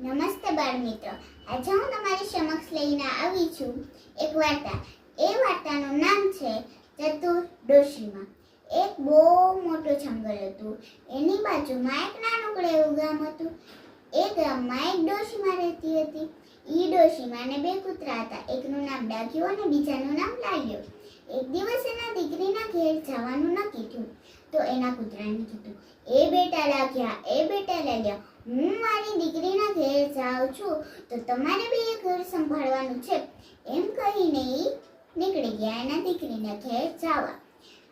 નમસ્તે બાળ મિત્રો, આજે હું તમારી સમક્ષ લઈને આવી છું એક વાર્તા. એ વાર્તાનું નામ છે ચતુર ડોશીમાં. એક બહુ મોટું જંગલ હતું. એની બાજુમાં એક નાનકડું એવું ગામ હતું. એ ગામમાં એક ડોશીમાં રહેતી હતી. ઈ ડોશીમાને બે કૂતરા હતા. એકનું નામ ડાઘ્યું અને બીજાનું નામ લાલ્યો. એક દિવસ એના દીકરીના ઘેર જવાનું નક્કી થયું તો એના કૂતરાને કીધું, એ બેટા લાગ્યા, એ બેટા લાગ્યા, હું મારી દીકરીના ઘેર જાઉં છું તો તમારે બે ઘર સંભાળવાનું છે. એમ કહીને એ નીકળી ગયા એના દીકરીના ઘેર જવા.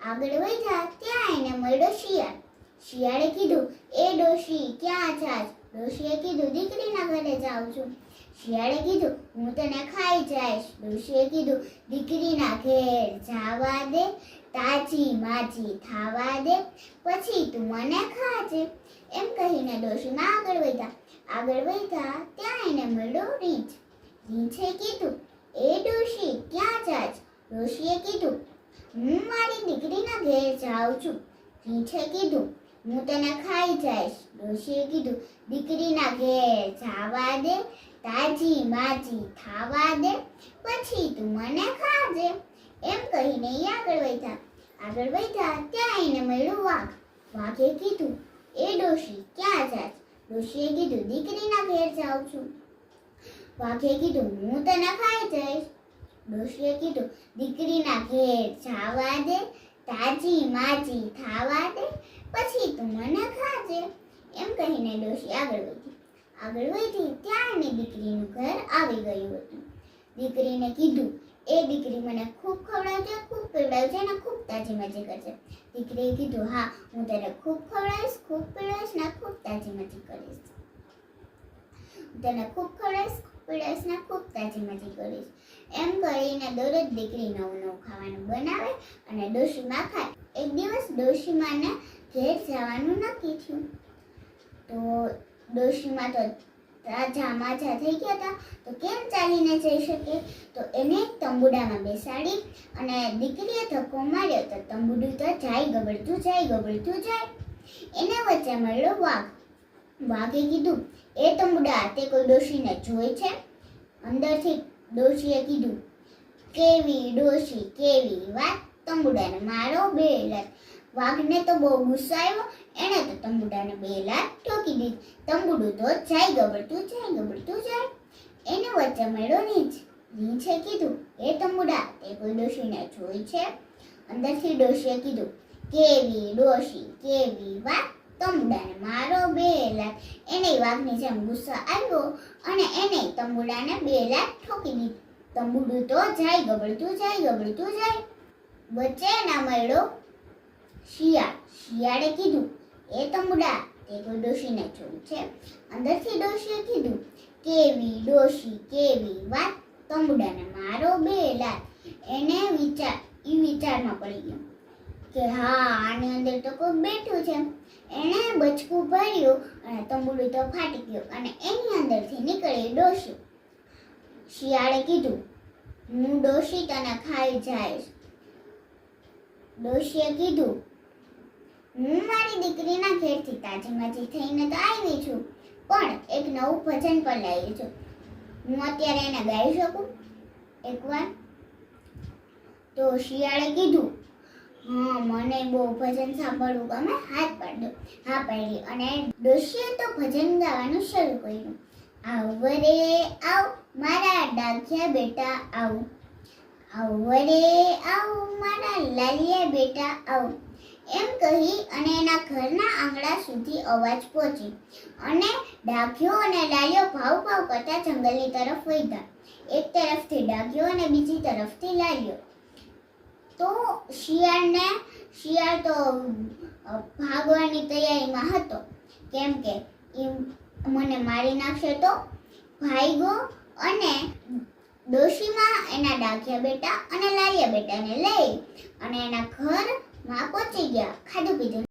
આગળ વધ્યા ત્યાં એને મળ્યો શિયાળ. શિયાળે કીધું, એ ડોશી ક્યાં જાસ? ડોશીએ કીધું, દીકરીના ઘરે જાઉં છું. શિયાળે કીધું, હું તને ખાઈ જઈશ. ડોશીએ કીધું, દીકરીના ઘેર જાવા દે, તાજી માજી થાવા દે, પછી તું મને ખાજે. એમ કહીને ડોશીમાં આગળ વધ્યા ત્યાં એને મળ્યો રીંછ. રીંછે કીધું, એ ડોશી ક્યાં જાસ? ડોશીએ કીધું, હું મારી દીકરીના ઘેર જાઉં છું. રીંછે કીધું, હું તને ખાઈ જઈશ. ડોશીએ કીધું, દીકરીના ઘેર જાવા દે, તાજી માજી થાવા દે, પછી તું મને ખાજે. એમ કહીને એ આગળ વધ્યા ત્યાં એને મળ્યો વાઘ. વાઘે કીધું, એ ડોશી ક્યાં જાસ? ડોશીએ કીધું, દીકરીના ઘેર જાઉં છું. વાઘે કીધું, હું તને ખાઈ જઈશ. ડોશીએ કીધું, દીકરીના ઘેર જાવા દે, તાજી માજી થાવા દે, પછી તું મને ખાજે. એમ કહીને ડોશી આગળ વધી ત્યાં એની દીકરીનું ઘર આવી ગયું હતું. દીકરીને કીધું, એ દીકરી મને ખૂબ ખવડાવજે, ખૂબ પીવડાવજે અને ખૂબ તાજી માજી કરજે. દીકરીએ કીધું, હા, હું તને ખૂબ ખવડાવીશ, ખૂબ પીવડાવીશ ને ખૂબ તાજી માજી કરીશ. તને ખૂબ ખવડાવીશ, ખૂબ પીવડાવીશ ને ખૂબ તાજી માજી કરીશ. એમ કરીને દરરોજ દીકરી નવું ખાવાનું બનાવે અને ડોશીમાં ખાય. એક દિવસ ડોશીમાને ઘેર જવાનું નક્કી થયું તો ડોશીમાં તો તાજા માજા થઈ ગયા હતા તો કેમ ચાલીને જઈ શકે? તો એને એક તંબુડામાં બેસાડી અને દીકરીએ ધક્કો માર્યો તો તંબુડું તો ગબડતું જાય. એને વચ્ચે મળ્યો વાઘ. વાઘે કીધું, એ તંબુડા, તે કોઈ ડોશીને જોઈ છે? અંદરથી ડોશીએ કીધું, કેવી ડોશી કેવી વાત, તંબુડાને મારો બે લાત. વાઘને તો બહુ ગુસ્સો આવ્યો. એણે તો તંબુડાને બે લાત ઠોકી દીધી. તંબુડું તો ગબડતું જાય. એને વચ્ચે મળ્યો રીંછ. રીંછે કીધું, એ તંબુડા, તે કોઈ ડોશીને જોઈ છે? અંદરથી ડોશીએ કીધું, કેવી ડોશી કેવી વાત, તંબુડાને મારો બે લાત. એને વાઘની જેમ ગુસ્સો આવ્યો અને એને તંબુડાને બે લાત ઠોકી દીધી. તંબુડું તો ગબડતું જાય. વચ્ચે ના મળ્યો શિયાળ. શિયાળે કીધું, એ તંબુડા, તે કોઈ ડોશીને જોઈ છે? અંદરથી ડોશીએ કીધું, કેવી ડોશી કેવી વાત, તંબુડાને મારો બે લાત. એને વિચારમાં પડી ગયો કે હા, આની અંદર તો કોઈ બેઠું છે. એણે બચકું ભર્યું અને તંબુડું તો ફાટી ગયું અને એની અંદરથી નીકળી ડોશી. શિયાળે કીધું, હું ડોશી તને ખાઈ જઈશ. ડોશીએ કીધું, હું મારી દીકરીના ઘેરથી તાજી માજી થઈને તો આવી છું, પણ એક નવું ભજન પણ લાવી છું. હું અત્યારે એને ગાઈ શકું એકવાર? તો શિયાળે કીધું, હા, મને બહુ ભજન સાંભળવું ગમે, હાથ પાડો. હા પાડી અને ડોશીએ તો ભજન ગાવાનું શરૂ કર્યું. આવ રે આવ મારા ડાઘ્યા બેટા આવ, આવ રે આવ મારા લાલિયા બેટા આવ. એમ કહી અને એના ઘરના આંગણા સુધી અવાજ પહોંચી અને ડાઘ્યો અને લાલિયો ભાવ કરતા જંગલની તરફ વધ્યા. એક તરફથી ડાઘ્યો અને બીજી તરફથી લાલિયો. તો શિયાળ તો ભાગવાની તૈયારીમાં હતો, કેમ કે મને મારી નાખશે તો. ભાગ્યો અને ડોશીમાં એના ડાઘ્યા બેટા અને લાલિયા બેટાને લઈ અને એના ઘરમાં પહોંચી ગયા. ખાધું પીધું